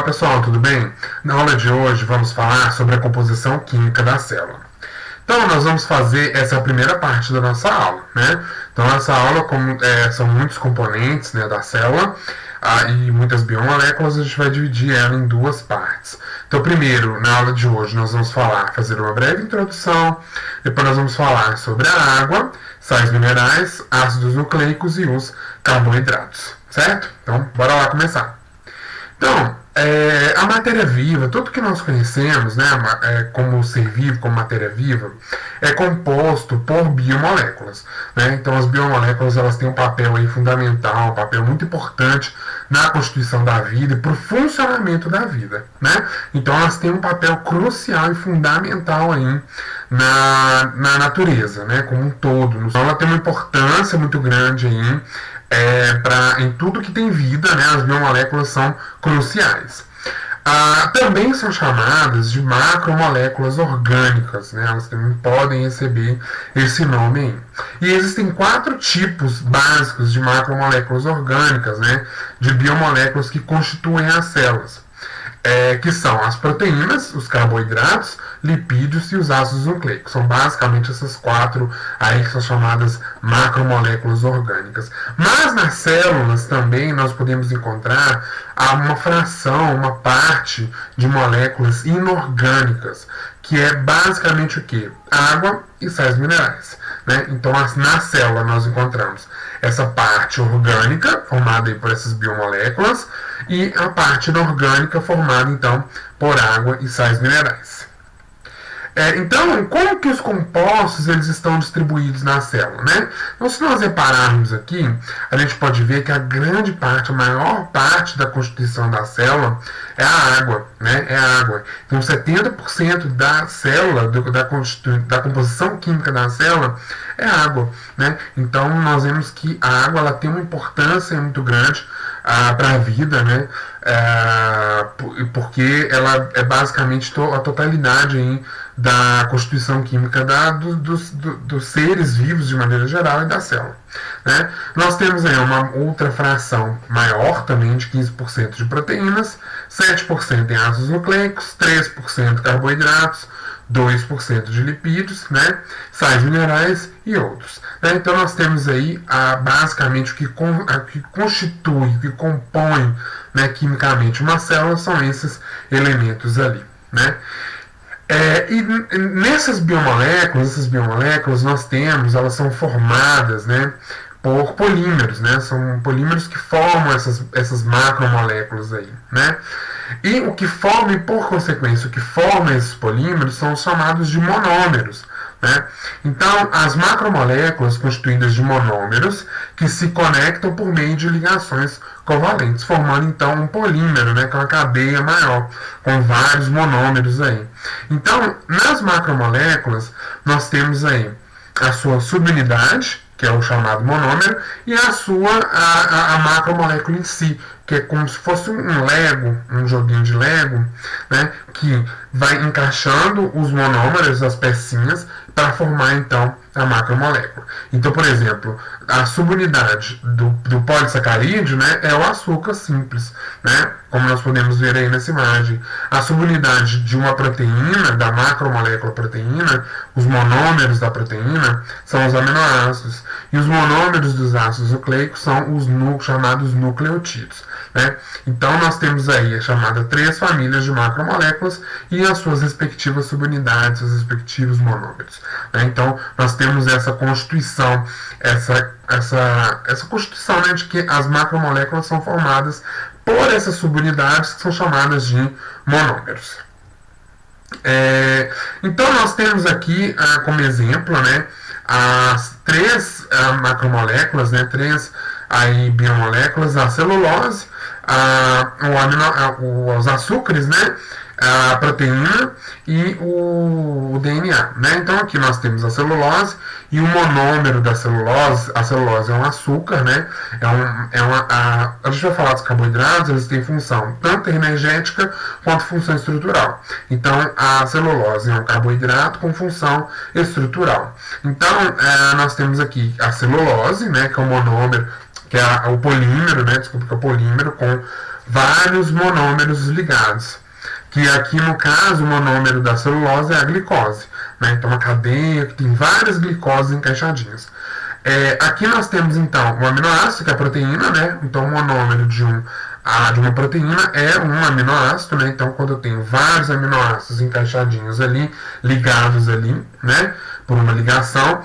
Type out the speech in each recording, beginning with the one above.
Olá pessoal, tudo bem? Na aula de hoje vamos falar sobre a composição química da célula. Então nós vamos fazer essa primeira parte da nossa aula, né? Então essa aula, são muitos componentes, né, da célula e muitas biomoléculas, a gente vai dividir ela em duas partes. Então primeiro, na aula de hoje, nós vamos fazer uma breve introdução, depois nós vamos falar sobre a água, sais minerais, ácidos nucleicos e os carboidratos, certo? Então bora lá começar. Então, a matéria viva, tudo que nós conhecemos, né, como ser vivo, como matéria viva, é composto por biomoléculas, né? Então as biomoléculas, elas têm um papel aí fundamental, um papel muito importante na constituição da vida e para o funcionamento da vida, né? Então elas têm um papel crucial e fundamental aí na natureza, né, como um todo. Então ela tem uma importância muito grande aí em tudo que tem vida, né, as biomoléculas são cruciais. Também são chamadas de macromoléculas orgânicas, né, elas também podem receber esse nome aí. E existem 4 tipos básicos de macromoléculas orgânicas, né, de biomoléculas que constituem as células. Que são as proteínas, os carboidratos, lipídios e os ácidos nucleicos. São basicamente essas 4 aí que são chamadas macromoléculas orgânicas. Mas nas células também nós podemos encontrar uma fração, uma parte de moléculas inorgânicas, que é basicamente o que? Água e sais minerais, né? Então na célula nós encontramos essa parte orgânica, formada aí por essas biomoléculas, e a parte inorgânica, formada então por água e sais minerais. Então, como que os compostos eles estão distribuídos na célula, né? Então, se nós repararmos aqui, a gente pode ver que a grande parte, a maior parte da constituição da célula é a água, né? É a água. Então, 70% da célula, da composição química da célula, é água, né? Então, nós vemos que a água ela tem uma importância muito grande para a vida, né? Porque ela é basicamente a totalidade aí da constituição química dos seres vivos de maneira geral e da célula, né? Nós temos aí uma outra fração maior também de 15% de proteínas, 7% em ácidos nucleicos, 3% carboidratos, 2% de lipídios, né, sais minerais e outros, né? Então nós temos aí basicamente o que constitui, o que compõe, né, quimicamente uma célula são esses elementos ali, né? E nessas biomoléculas nós temos, elas são formadas, né, por polímeros, né? São polímeros que formam essas macromoléculas aí, né? E o que forma, e por consequência, o que forma esses polímeros são os chamados de monômeros, né? Então, as macromoléculas constituídas de monômeros que se conectam por meio de ligações covalentes, formando então um polímero, né, que é uma cadeia maior, com vários monômeros aí. Então, nas macromoléculas, nós temos aí a sua subunidade, que é o chamado monômero, e a macromolécula em si, que é como se fosse um Lego, um joguinho de Lego, né, que vai encaixando os monômeros, as pecinhas, para formar então a macromolécula. Então, por exemplo, a subunidade do polissacarídeo, né, é o açúcar simples, né, como nós podemos ver aí nessa imagem. A subunidade de uma proteína, da macromolécula proteína, os monômeros da proteína, são os aminoácidos. E os monômeros dos ácidos nucleicos são os chamados nucleotídeos, né? Então nós temos aí a chamada 3 famílias de macromoléculas e as suas respectivas subunidades, os respectivos monômeros, né? Então nós temos essa constituição, essa constituição, né, de que as macromoléculas são formadas por essas subunidades que são chamadas de monômeros. Então nós temos aqui como exemplo, né, as 3 macromoléculas, né, 3 aí biomoléculas, a celulose, os açúcares, né, a proteína e o DNA, né? Então aqui nós temos a celulose e o monômero da celulose. A celulose é um açúcar, né? A gente vai falar dos carboidratos, eles têm função tanto energética quanto função estrutural. Então a celulose é um carboidrato com função estrutural. Então nós temos aqui a celulose, né, que é o monômero, que é o polímero, né? Desculpa, que é o polímero com vários monômeros ligados, que aqui no caso o monômero da celulose é a glicose, né? Então uma cadeia que tem várias glicoses encaixadinhas. Aqui nós temos então o aminoácido, que é a proteína, né? Então o monômero de uma proteína é um aminoácido, né? Então quando eu tenho vários aminoácidos encaixadinhos ali, ligados ali, né? Por uma ligação,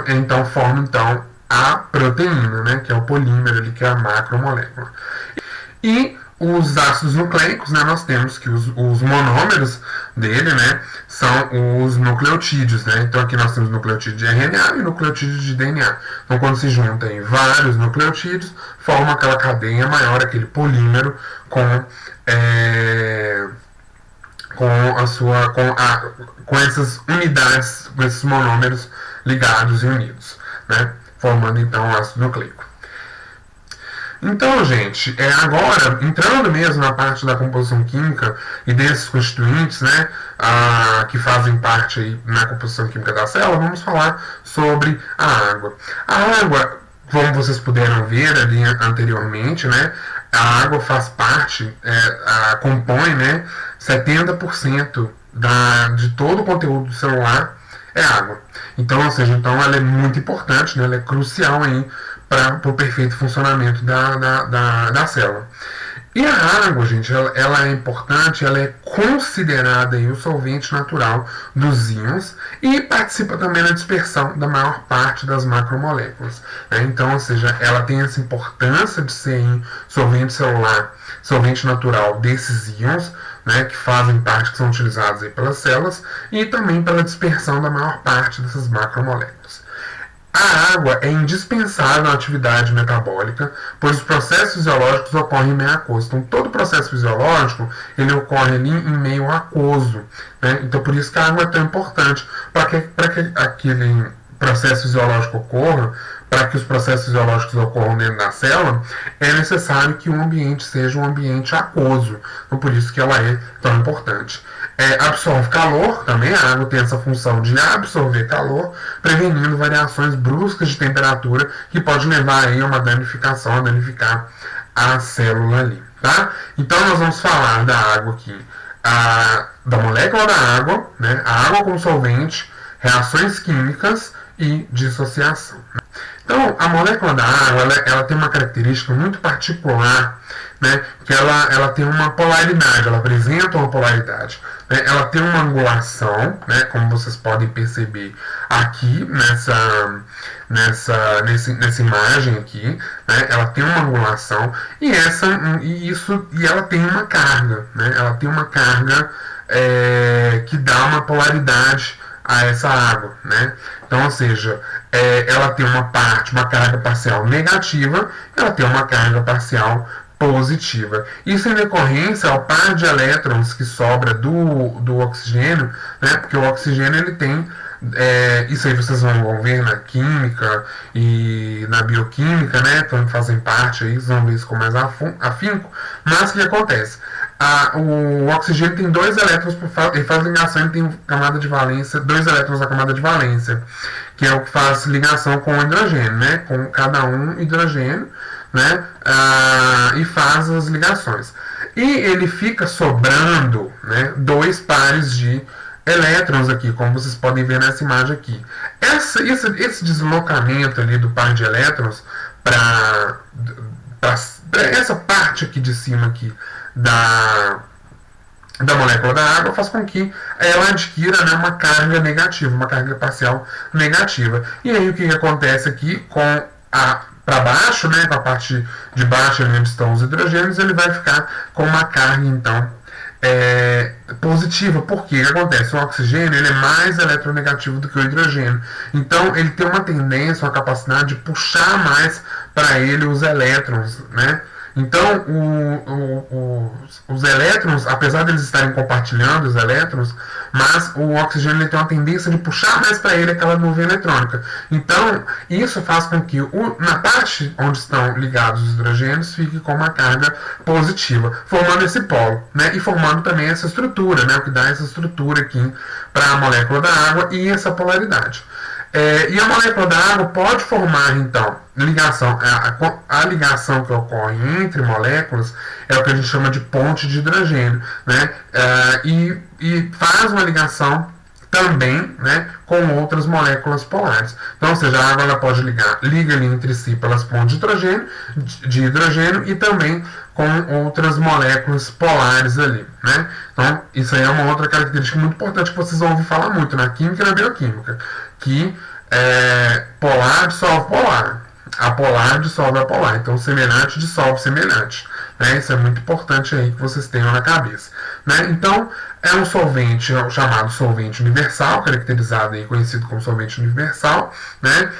então forma então a proteína, né? Que é o polímero ali, que é a macromolécula. E os ácidos nucleicos, né, nós temos que os monômeros dele, né, são os nucleotídeos, né? Então aqui nós temos nucleotídeo de RNA e nucleotídeo de DNA. Então quando se juntam vários nucleotídeos, forma aquela cadeia maior, aquele polímero com essas unidades, com esses monômeros ligados e unidos, né? Formando então o ácido nucleico. Então, gente, agora, entrando mesmo na parte da composição química e desses constituintes, né, que fazem parte aí na composição química da célula, vamos falar sobre a água. A água, como vocês puderam ver ali anteriormente, né, a água faz parte, compõe, né, 70% de todo o conteúdo celular é água. Então, ou seja, ela é muito importante, né, ela é crucial aí para o perfeito funcionamento da célula. E a água, gente, ela é importante, ela é considerada aí o solvente natural dos íons e participa também na dispersão da maior parte das macromoléculas, né? Então, ou seja, ela tem essa importância de ser solvente celular, solvente natural desses íons, né, que fazem parte, que são utilizados aí pelas células, e também pela dispersão da maior parte dessas macromoléculas. A água é indispensável na atividade metabólica, pois os processos fisiológicos ocorrem em meio aquoso. Então, todo processo fisiológico ele ocorre ali em meio aquoso, né? Então, por isso que a água é tão importante. Para que aquele processo fisiológico ocorra, para que os processos fisiológicos ocorram dentro da célula, é necessário que o ambiente seja um ambiente aquoso. Então, por isso que ela é tão importante. Absorve calor, também a água tem essa função de absorver calor, prevenindo variações bruscas de temperatura que pode levar aí a uma danificação, a danificar a célula ali, tá? Então nós vamos falar da água aqui, da molécula da água, né? A água como solvente, reações químicas e dissociação. Então, a molécula da água, ela tem uma característica muito particular, né, que ela tem uma polaridade, ela apresenta uma polaridade, né, ela tem uma angulação, né, como vocês podem perceber aqui nessa imagem aqui, né, ela tem uma angulação e ela tem uma carga, né, ela tem uma carga que dá uma polaridade a essa água, né? Então, ou seja, ela tem uma carga parcial negativa, ela tem uma carga parcial positiva. Isso em decorrência ao par de elétrons que sobra do oxigênio, né? Porque o oxigênio ele tem, isso aí vocês vão ver na química e na bioquímica, né? Então fazem parte aí, vocês vão ver isso com mais afinco. Mas o que acontece? O oxigênio tem 2 elétrons, ele faz ligação, ele tem camada de valência, 2 elétrons na camada de valência, que é o que faz ligação com o hidrogênio, né? Com cada um hidrogênio, né? E faz as ligações. E ele fica sobrando, né, 2 pares de elétrons aqui, como vocês podem ver nessa imagem aqui. Esse deslocamento ali do par de elétrons para essa parte aqui de cima aqui da molécula da água faz com que ela adquira, né, uma carga negativa, uma carga parcial negativa. E aí o que acontece aqui com para baixo, né, com a parte de baixo onde estão os hidrogênios, ele vai ficar com uma carga então positiva. Porque o que acontece? O oxigênio ele é mais eletronegativo do que o hidrogênio. Então ele tem uma tendência, uma capacidade de puxar mais para ele os elétrons, né? Então, os elétrons, apesar de eles estarem compartilhando os elétrons, mas o oxigênio ele tem uma tendência de puxar mais para ele aquela nuvem eletrônica. Então, isso faz com que na parte onde estão ligados os hidrogênios fique com uma carga positiva, formando esse polo, né? E formando também essa estrutura, né? O que dá essa estrutura aqui para a molécula da água e essa polaridade. E a molécula da água pode formar, então, ligação. A ligação que ocorre entre moléculas é o que a gente chama de ponte de hidrogênio, né? E faz uma ligação também, né, com outras moléculas polares. Então, ou seja, a água ela pode liga ali entre si pelas pontes de hidrogênio e também com outras moléculas polares ali, né? Então, isso aí é uma outra característica muito importante que vocês vão ouvir falar muito na química e na bioquímica, que polar dissolve polar, apolar dissolve apolar, então semelhante dissolve semelhante, né? Isso é muito importante aí que vocês tenham na cabeça, né? Então, é um solvente chamado solvente universal, caracterizado e conhecido como solvente universal, né?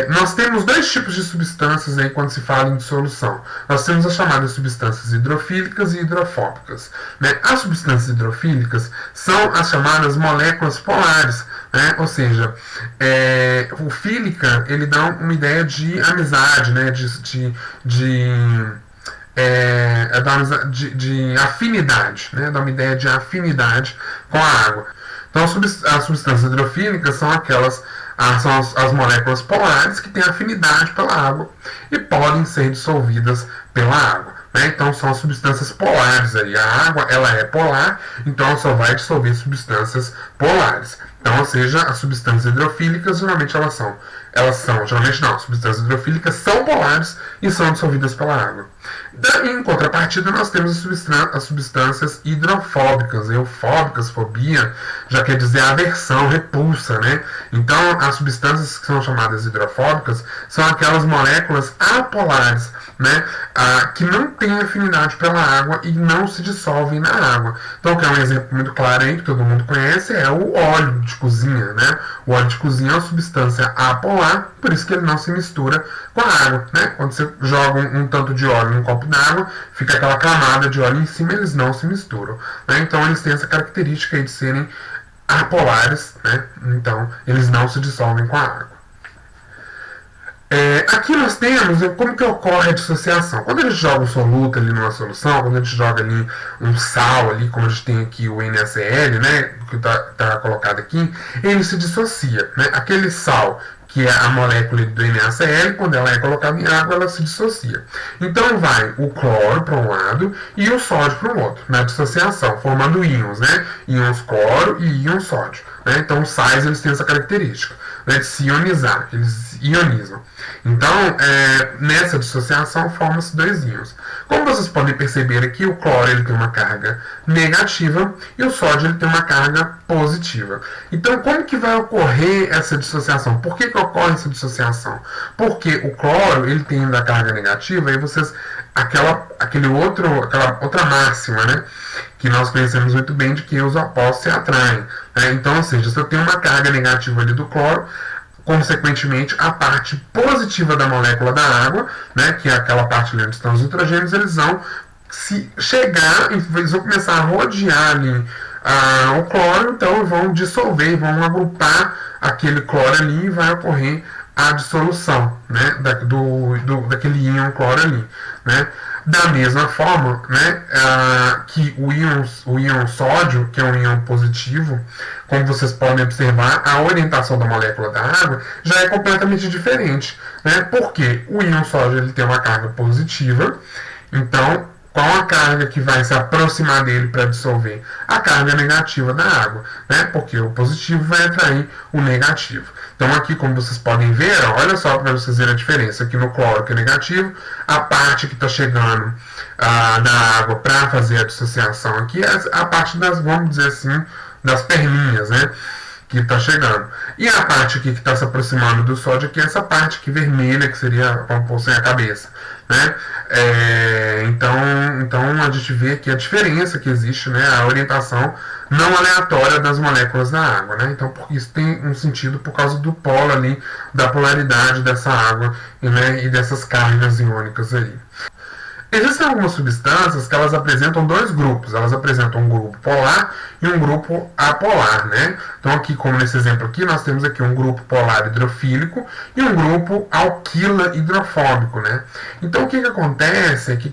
Nós temos dois tipos de substâncias aí quando se fala em dissolução. Nós temos as chamadas substâncias hidrofílicas e hidrofóbicas, né? As substâncias hidrofílicas são as chamadas moléculas polares, né? Ou seja, o fílica ele dá uma ideia de amizade, né? De afinidade, né? Dá uma ideia de afinidade com a água. Então, as substâncias hidrofílicas são são as moléculas polares que têm afinidade pela água e podem ser dissolvidas pela água, né? Então, são as substâncias polares aí. A água ela é polar, então ela só vai dissolver substâncias polares. Então, ou seja, as substâncias hidrofílicas geralmente as substâncias hidrofílicas são polares e são dissolvidas pela água. Em contrapartida, nós temos as substâncias hidrofóbicas. Eufóbicas, fobia, já quer dizer aversão, repulsa, né? Então, as substâncias que são chamadas hidrofóbicas são aquelas moléculas apolares, né? Que não têm afinidade pela água e não se dissolvem na água. Então, que é um exemplo muito claro aí, que todo mundo conhece, é o óleo de cozinha, né? O óleo de cozinha é uma substância apolar, por isso que ele não se mistura com a água, né? Quando você joga um tanto de óleo num copo d'água, fica aquela camada de óleo em cima, eles não se misturam, né? Então, eles têm essa característica aí de serem apolares, né? Então, eles não se dissolvem com a água. Aqui nós temos como que ocorre a dissociação. Quando a gente joga um soluto ali numa solução, quando a gente joga ali um sal ali, como a gente tem aqui o NaCl, né, que está colocado aqui, ele se dissocia, né? Aquele sal que é a molécula do NaCl, quando ela é colocada em água, ela se dissocia. Então vai o cloro para um lado e o sódio para o outro, na dissociação, formando íons, né? Íons cloro e íons sódio, né? Então os sais eles têm essa característica, né, de se ionizar, eles ionizam. Então, nessa dissociação formam-se dois íons. Como vocês podem perceber aqui, o cloro ele tem uma carga negativa e o sódio ele tem uma carga positiva. Então, como que vai ocorrer essa dissociação? Por que ocorre essa dissociação? Porque o cloro ele tem a carga negativa e vocês aquela outra máxima, né, que nós conhecemos muito bem de que os opostos se atraem, né? Então, ou seja, se eu tenho uma carga negativa ali do cloro, consequentemente, a parte positiva da molécula da água, né, que é aquela parte ali onde estão os hidrogênios, eles vão eles vão começar a rodear ali o cloro, então vão dissolver, vão agrupar aquele cloro ali e vai ocorrer a dissolução, né, daquele íon cloro ali, né. Da mesma forma, né, que o íon sódio, que é um íon positivo, como vocês podem observar, a orientação da molécula da água já é completamente diferente, né? Porque o íon sódio ele tem uma carga positiva, então qual a carga que vai se aproximar dele para dissolver? A carga negativa da água, né? Porque o positivo vai atrair o negativo. Então aqui, como vocês podem ver, olha só para vocês verem a diferença. Aqui no cloro, que é negativo, a parte que está chegando da água para fazer a dissociação aqui é a parte das, vamos dizer assim, das perninhas, né, que está chegando. E a parte aqui que está se aproximando do sódio aqui é essa parte aqui vermelha, que seria, vamos pôr sem a cabeça, né. Então a gente vê aqui a diferença que existe, né, a orientação não aleatória das moléculas da água, né? Então isso tem um sentido por causa do polo ali, da polaridade dessa água, né, e dessas cargas iônicas aí. Existem algumas substâncias que elas apresentam dois grupos. Elas apresentam um grupo polar e um grupo apolar, né? Então aqui, como nesse exemplo aqui, nós temos aqui um grupo polar hidrofílico e um grupo alquila hidrofóbico, né? Então o que acontece, o que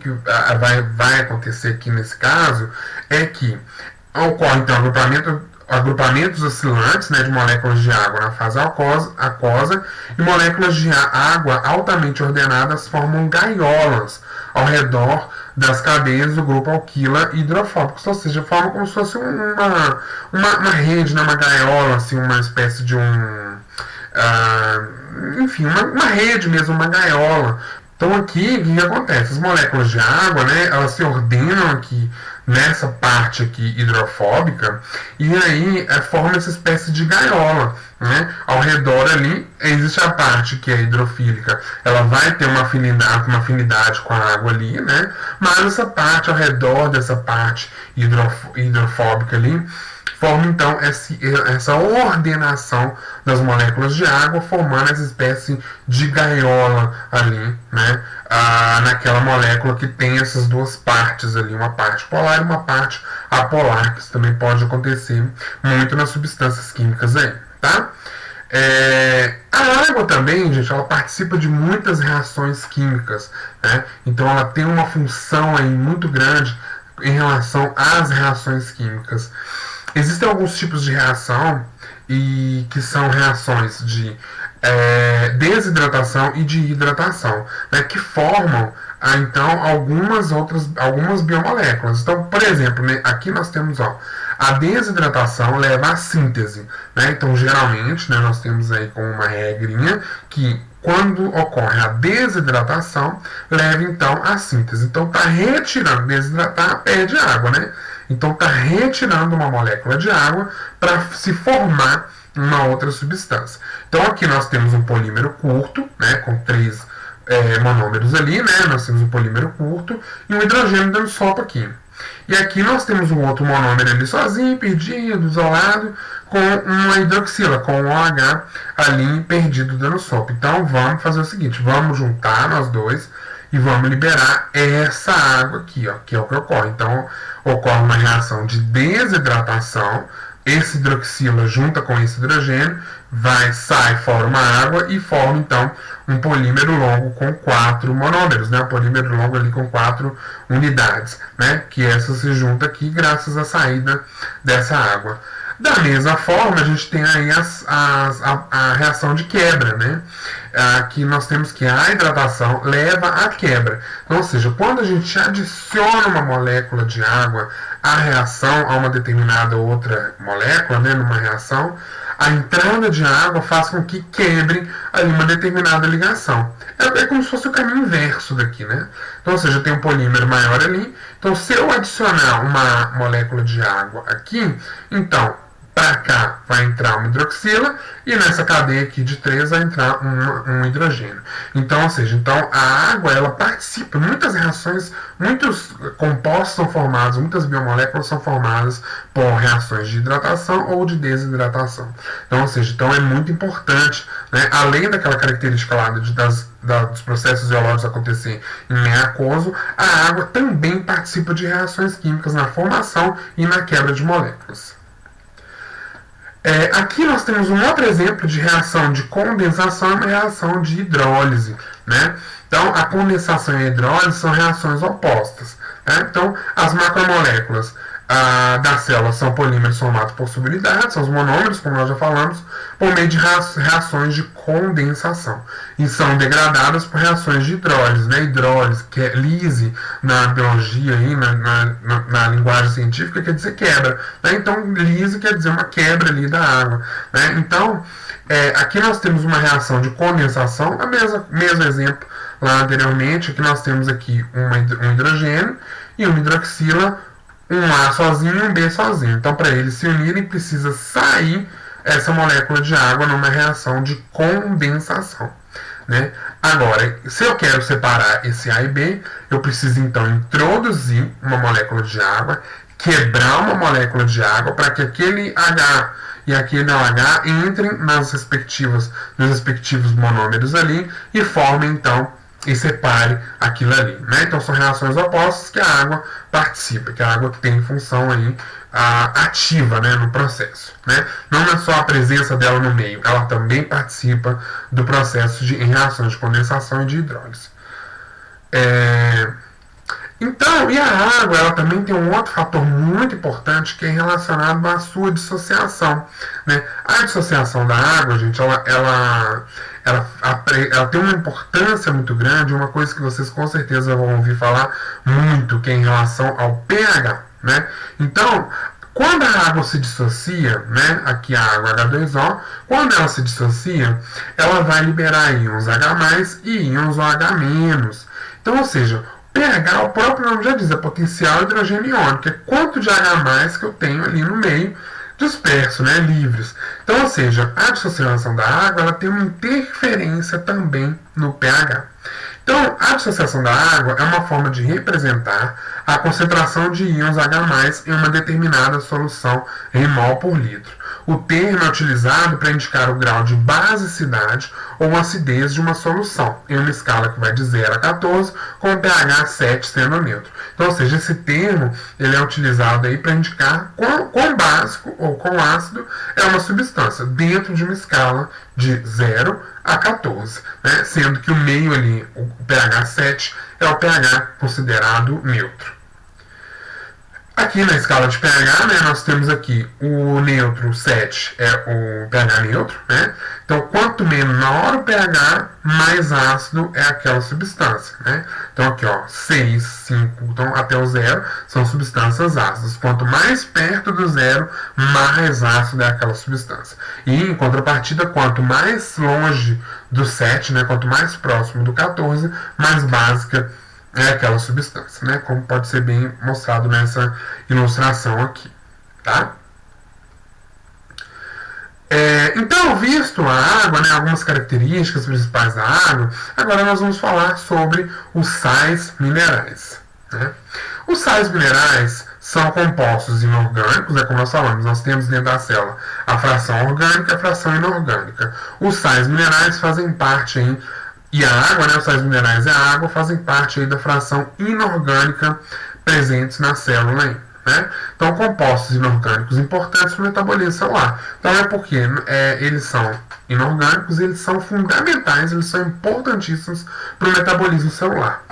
vai acontecer aqui nesse caso, é que ocorre então agrupamento agrupamentos oscilantes, né, de moléculas de água na fase aquosa, e moléculas de água altamente ordenadas formam gaiolas ao redor das cadeias do grupo alquila hidrofóbicos, ou seja, formam como se fosse uma rede, né, uma gaiola, assim, uma espécie de enfim, uma rede mesmo, uma gaiola. Então aqui, o que acontece? As moléculas de água, né, elas se ordenam aqui nessa parte aqui hidrofóbica, e aí forma essa espécie de gaiola, né? Ao redor ali existe a parte que é hidrofílica, ela vai ter uma afinidade com a água ali, né? Mas essa parte ao redor dessa parte hidrofóbica ali forma então essa ordenação das moléculas de água, formando essa espécie de gaiola ali, né? Naquela molécula que tem essas duas partes ali, uma parte polar e uma parte apolar, que isso também pode acontecer muito nas substâncias químicas aí, tá? A água também, gente, ela participa de muitas reações químicas, né? Então ela tem uma função aí muito grande em relação às reações químicas. Existem alguns tipos de reação e que são reações de desidratação e de hidratação, né, que formam então algumas biomoléculas. Então, por exemplo, né, aqui nós temos a desidratação leva à síntese, né? Então geralmente, né, nós temos aí como uma regrinha que quando ocorre a desidratação leva então à síntese. Então está retirando, desidratar perde água, né? Então está retirando uma molécula de água para se formar uma outra substância. Então aqui nós temos um polímero curto, né, com 3 monômeros ali, né, nós temos um polímero curto e um hidrogênio dando sopa aqui. E aqui nós temos um outro monômero ali sozinho, perdido, isolado, com uma hidroxila, com um OH ali perdido dando sopa. Então vamos fazer o seguinte, vamos juntar nós dois e vamos liberar essa água aqui, que é o que ocorre. Então ocorre uma reação de desidratação, esse hidroxila junta com esse hidrogênio, sai fora uma água e forma então um polímero longo com 4 monômeros, né? Um polímero longo ali com 4 unidades, né? Que essa se junta aqui graças à saída dessa água. Da mesma forma, a gente tem aí a reação de quebra, né? Aqui nós temos que a hidratação leva à quebra. Então, ou seja, quando a gente adiciona uma molécula de água à reação, a uma determinada outra molécula, né, numa reação, a entrada de água faz com que quebre ali uma determinada ligação. É como se fosse o caminho inverso daqui, né? Então, ou seja, tem um polímero maior ali. Então, se eu adicionar uma molécula de água aqui, então, para cá vai entrar uma hidroxila e nessa cadeia aqui de 3 vai entrar um hidrogênio. Então, ou seja, então a água ela participa, muitas reações, muitos compostos são formados, muitas biomoléculas são formadas por reações de hidratação ou de desidratação. Então, ou seja, então é muito importante, né, além daquela característica lá dos processos geológicos acontecer em meio aquoso, a água também participa de reações químicas na formação e na quebra de moléculas. Aqui nós temos um outro exemplo de reação de condensação e uma reação de hidrólise, né? Então, a condensação e a hidrólise são reações opostas, né? Então, as macromoléculas da célula são polímeros formados por subunidades, são os monômeros, como nós já falamos, por meio de reações de condensação. E são degradadas por reações de hidrólise, né? Hidrólise, que é lise na biologia, aí, na linguagem científica, quer dizer quebra, né? Então, lise quer dizer uma quebra ali da água, né? Então, aqui nós temos uma reação de condensação, mesmo exemplo lá anteriormente, aqui nós temos aqui um hidrogênio e uma hidroxila, um A sozinho e um B sozinho. Então, para eles se unirem, precisa sair essa molécula de água numa reação de condensação, né? Agora, se eu quero separar esse A e B, eu preciso então introduzir uma molécula de água, quebrar uma molécula de água para que aquele H e aquele OH entrem nos respectivos monômeros ali e formem então e separe aquilo ali, né? Então são reações opostas que a água participa, que a água tem função aí ativa, né, no processo, né? Não é só a presença dela no meio, ela também participa do processo em reações de condensação e de hidrólise. Então, e a água, ela também tem um outro fator muito importante que é relacionado à sua dissociação, né? A dissociação da água, gente, ela tem uma importância muito grande, uma coisa que vocês com certeza vão ouvir falar muito, que é em relação ao pH, né? Então, quando a água se dissocia, né, aqui a água H2O, quando ela se dissocia, ela vai liberar íons H+, e íons OH-. Então, ou seja, pH, o próprio nome já diz, é potencial hidrogênio iônico, é quanto de H+ que eu tenho ali no meio, disperso, né, livres. Então, ou seja, a dissociação da água ela tem uma interferência também no pH. Então, a dissociação da água é uma forma de representar a concentração de íons H+ em uma determinada solução em mol por litro. O termo é utilizado para indicar o grau de basicidade ou acidez de uma solução, em uma escala que vai de 0 a 14, com o pH 7 sendo neutro. Então, ou seja, esse termo ele é utilizado aí para indicar quão básico ou quão ácido é uma substância, dentro de uma escala de 0 a 14, né? Sendo que o meio ali, o pH 7, é o pH considerado neutro. Aqui na escala de pH, né, nós temos aqui o neutro 7 é o pH neutro, né? Então, quanto menor o pH, mais ácido é aquela substância, né? Então, aqui, ó, 6, 5, então até o 0 são substâncias ácidas. Quanto mais perto do 0, mais ácido é aquela substância. E, em contrapartida, quanto mais longe do 7, né, quanto mais próximo do 14, mais básica é aquela substância, né? Como pode ser bem mostrado nessa ilustração aqui, tá? Então, visto a água, né, algumas características principais da água, agora nós vamos falar sobre os sais minerais, né? Os sais minerais são compostos inorgânicos, como nós falamos, nós temos dentro da célula a fração orgânica e a fração inorgânica. Os sais minerais fazem parte aí, e a água, né, os sais minerais e a água fazem parte aí da fração inorgânica presentes na célula aí, né? Então, compostos inorgânicos importantes para o metabolismo celular. Então, é porque eles são inorgânicos, eles são fundamentais, eles são importantíssimos para o metabolismo celular.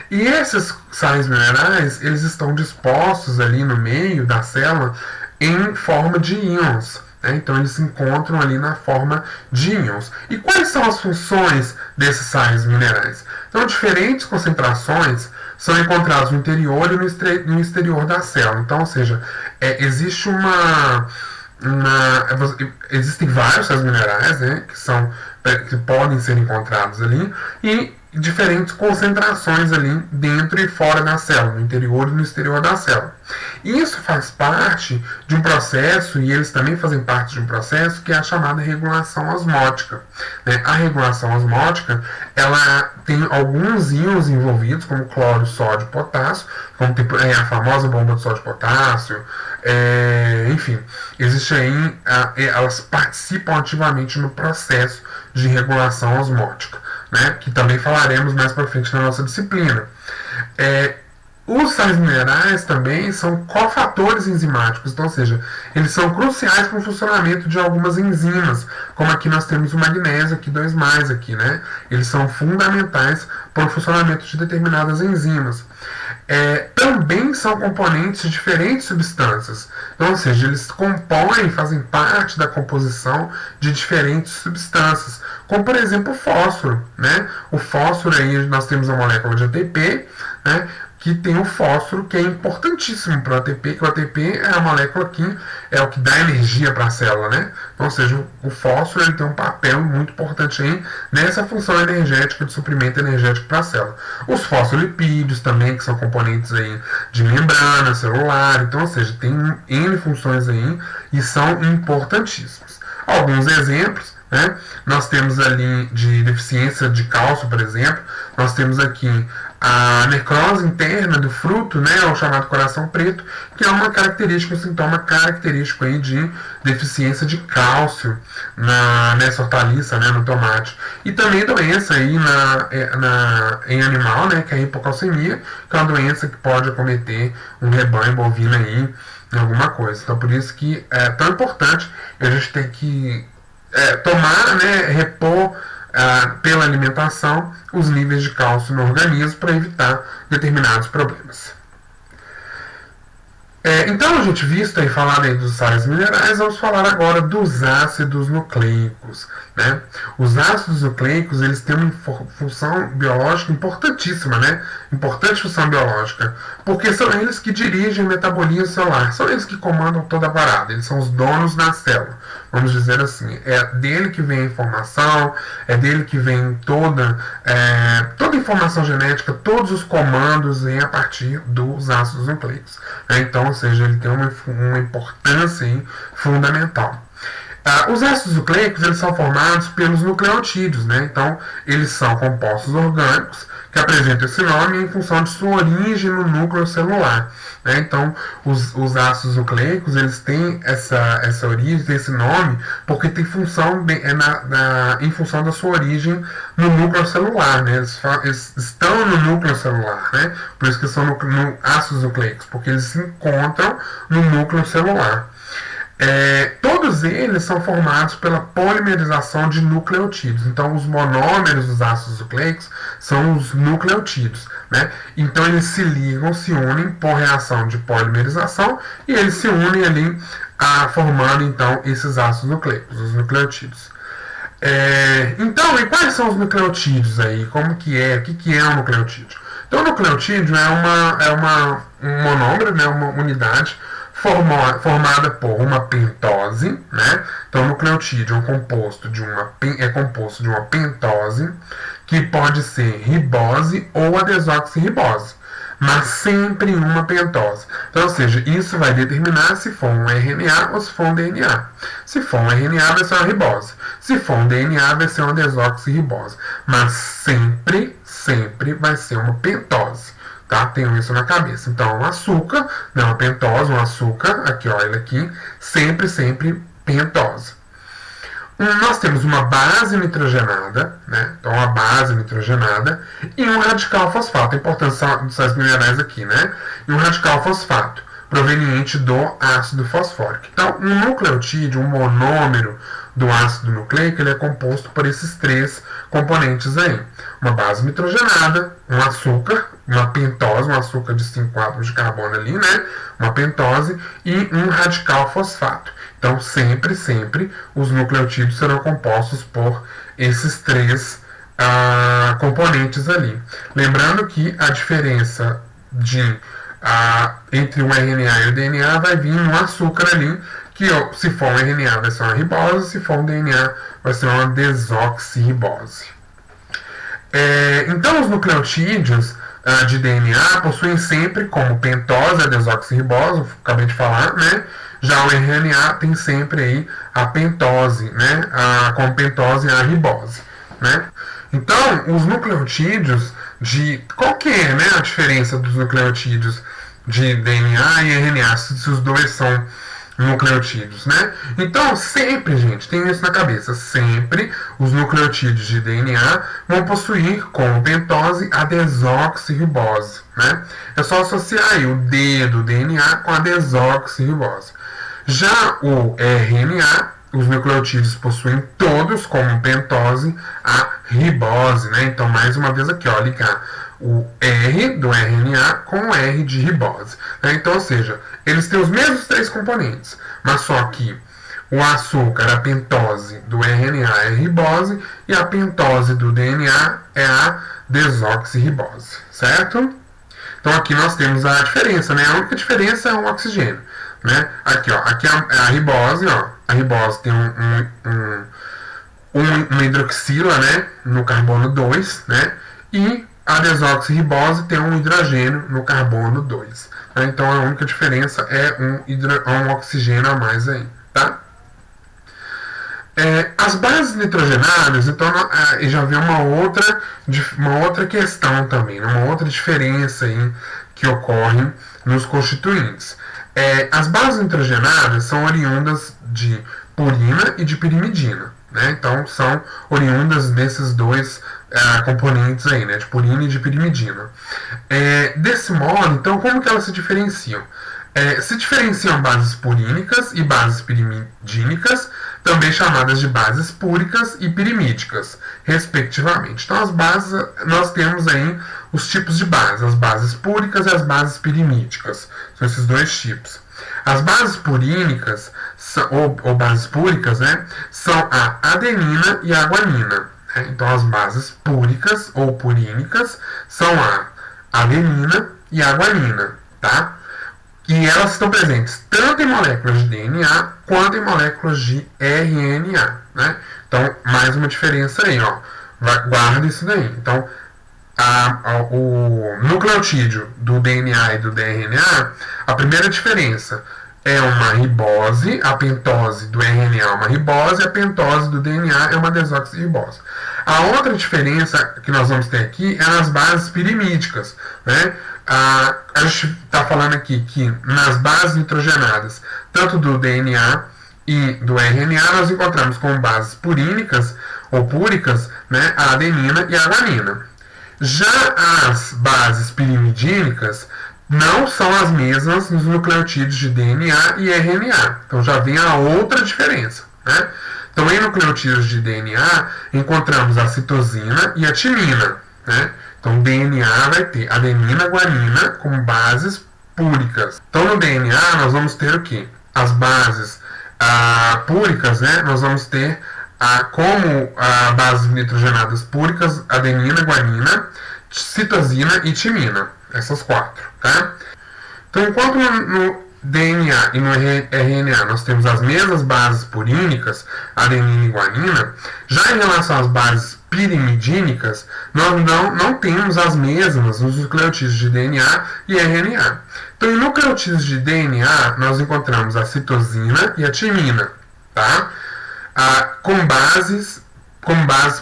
E esses sais minerais, eles estão dispostos ali no meio da célula em forma de íons. Então, eles se encontram ali na forma de íons. E quais são as funções desses sais minerais? Então, diferentes concentrações são encontradas no interior e no exterior da célula. Então, ou seja, existe existem vários sais minerais, né, que podem ser encontrados ali, e diferentes concentrações ali dentro e fora da célula, no interior e no exterior da célula. Isso faz parte de um processo, e eles também fazem parte de um processo, que é a chamada regulação osmótica, né? A regulação osmótica, ela tem alguns íons envolvidos, como cloro, sódio, potássio, como tem a famosa bomba de sódio e potássio, enfim, existe aí, elas participam ativamente no processo de regulação osmótica, né, que também falaremos mais para frente na nossa disciplina. Os sais minerais também são cofatores enzimáticos, então, ou seja, eles são cruciais para o funcionamento de algumas enzimas, como aqui nós temos o magnésio, aqui 2+, aqui, né? Eles são fundamentais para o funcionamento de determinadas enzimas. Também são componentes de diferentes substâncias, então, ou seja, eles compõem, fazem parte da composição de diferentes substâncias, como por exemplo o fósforo, né? O fósforo aí nós temos a molécula de ATP, né, que tem o fósforo, que é importantíssimo para o ATP, que o ATP é a molécula que é o que dá energia para a célula, né? Então, ou seja, o fósforo ele tem um papel muito importante aí nessa função energética, de suprimento energético para a célula. Os fosfolipídios também, que são componentes aí de membrana celular, então, ou seja, tem N funções aí e são importantíssimos. Alguns exemplos, né? Nós temos ali de deficiência de cálcio, por exemplo, nós temos aqui a necrose interna do fruto, né, o chamado coração preto, que é uma característica, um sintoma característico aí de deficiência de cálcio nessa hortaliça, né, no tomate. E também doença aí em animal, né, que é a hipocalcemia, que é uma doença que pode acometer um rebanho bovino aí em alguma coisa. Então, por isso que é tão importante a gente ter que tomar, né, repor pela alimentação, os níveis de cálcio no organismo para evitar determinados problemas. Então, a gente visto e falado aí dos sais minerais, vamos falar agora dos ácidos nucleicos. Né? Os ácidos nucleicos, eles têm uma função biológica importantíssima, né? Importante função biológica, porque são eles que dirigem o metabolismo celular, são eles que comandam toda a parada, eles são os donos da célula, vamos dizer assim. É dele que vem a informação, é dele que vem toda a informação genética, todos os comandos vêm a partir dos ácidos nucleicos. Né? Então, ou seja, ele tem uma importância aí fundamental. Os ácidos nucleicos, eles são formados pelos nucleotídeos, né? Então, eles são compostos orgânicos que apresentam esse nome em função de sua origem no núcleo celular. Né? Então, os ácidos nucleicos, eles têm essa origem, têm esse nome, porque tem função em função da sua origem no núcleo celular. Né? Eles estão no núcleo celular, né? Por isso que são ácidos nucleicos, porque eles se encontram no núcleo celular. Todos eles são formados pela polimerização de nucleotídeos. Então, os monômeros dos ácidos nucleicos são os nucleotídeos. Né? Então, eles se ligam, se unem por reação de polimerização e eles se unem ali, formando então esses ácidos nucleicos, os nucleotídeos. Então, e quais são os nucleotídeos aí? Como que é? O que é um nucleotídeo? Então, o nucleotídeo é um monômero, né? Uma unidade formada por uma pentose, né? Então, o nucleotídeo é composto de uma pentose, que pode ser ribose ou a desoxirribose, mas sempre uma pentose. Então, ou seja, isso vai determinar se for um RNA ou se for um DNA. Se for um RNA, vai ser uma ribose. Se for um DNA, vai ser uma desoxirribose. Mas sempre vai ser uma pentose. Tá? Tenham isso na cabeça. Então, o açúcar, não, a pentose, um açúcar, aqui, ó, ele aqui, sempre pentose. Nós temos uma base nitrogenada, né? Então, uma base nitrogenada e um radical fosfato. A importância dos sais minerais aqui, né? E um radical fosfato, proveniente do ácido fosfórico. Então, um nucleotídeo, um monômero do ácido nucleico, ele é composto por esses três componentes aí. Uma base nitrogenada, um açúcar, uma pentose, um açúcar de 5 átomos de carbono ali, né? Uma pentose e um radical fosfato. Então, sempre os nucleotídeos serão compostos por esses três componentes ali. Lembrando que a diferença entre o RNA e o DNA vai vir no açúcar ali, que se for um RNA vai ser uma ribose, se for um DNA vai ser uma desoxirribose. Então, os nucleotídeos de DNA possuem sempre como pentose a desoxirribose, acabei de falar, né? Já o RNA tem sempre aí a pentose, né? Como pentose a ribose, né? Então, os nucleotídeos qual que é, né, a diferença dos nucleotídeos de DNA e RNA, se os dois são nucleotídeos, né? Então, sempre, gente, tem isso na cabeça, sempre os nucleotídeos de DNA vão possuir como pentose a desoxirribose, né? É só associar aí o D do DNA com a desoxirribose. Já o RNA, os nucleotídeos possuem todos como pentose a ribose, né? Então, mais uma vez aqui, ó, ligar o R do RNA com o R de ribose. Né? Então, ou seja, eles têm os mesmos três componentes, mas só que o açúcar, a pentose do RNA é ribose e a pentose do DNA é a desoxirribose, certo? Então, aqui nós temos a diferença, né? A única diferença é o oxigênio, né? Aqui, ó, aqui é a ribose, ó. A ribose tem uma hidroxila, né, no carbono 2, né? E a desoxirribose tem um hidrogênio no carbono 2. Tá? Então, a única diferença é um oxigênio a mais aí, tá? As bases nitrogenadas, então, já vem uma outra questão também, uma outra diferença aí que ocorre nos constituintes. As bases nitrogenadas são oriundas de purina e de pirimidina, né? Então, são oriundas desses dois componentes aí, né? De purina e de pirimidina. Desse modo, então, como que elas se diferenciam? Se diferenciam bases purínicas e bases pirimidínicas, também chamadas de bases púricas e pirimídicas, respectivamente. Então, as bases, nós temos aí os tipos de bases, as bases púricas e as bases pirimídicas. São esses dois tipos. As bases purínicas, ou bases púricas, né, são a adenina e a guanina. Então, as bases púricas ou purínicas são a adenina e a guanina, tá? E elas estão presentes tanto em moléculas de DNA quanto em moléculas de RNA, né? Então, mais uma diferença aí, ó. Guarda isso daí. Então, o nucleotídeo do DNA e do RNA, a primeira diferença é uma ribose, a pentose do RNA é uma ribose, a pentose do DNA é uma desoxirribose. A outra diferença que nós vamos ter aqui é nas bases pirimídicas, né? A gente está falando aqui que nas bases nitrogenadas, tanto do DNA e do RNA, nós encontramos como bases purínicas ou púricas, né, a adenina e a guanina. Já as bases pirimidínicas não são as mesmas nos nucleotídeos de DNA e RNA. Então já vem a outra diferença, né? Então, em nucleotídeos de DNA, encontramos a citosina e a timina, né? Então, DNA vai ter adenina e guanina como bases púricas. Então, no DNA, nós vamos ter o quê? As bases púricas, né? Nós vamos ter como bases nitrogenadas púricas, adenina, guanina, citosina e timina. Essas quatro, tá? Então, enquanto no DNA e no RNA nós temos as mesmas bases purínicas, adenina e guanina, já em relação às bases pirimidínicas, nós não temos as mesmas nos nucleotídeos de DNA e RNA. Então, em nucleotídeos de DNA, nós encontramos a citosina e a timina, tá? Com bases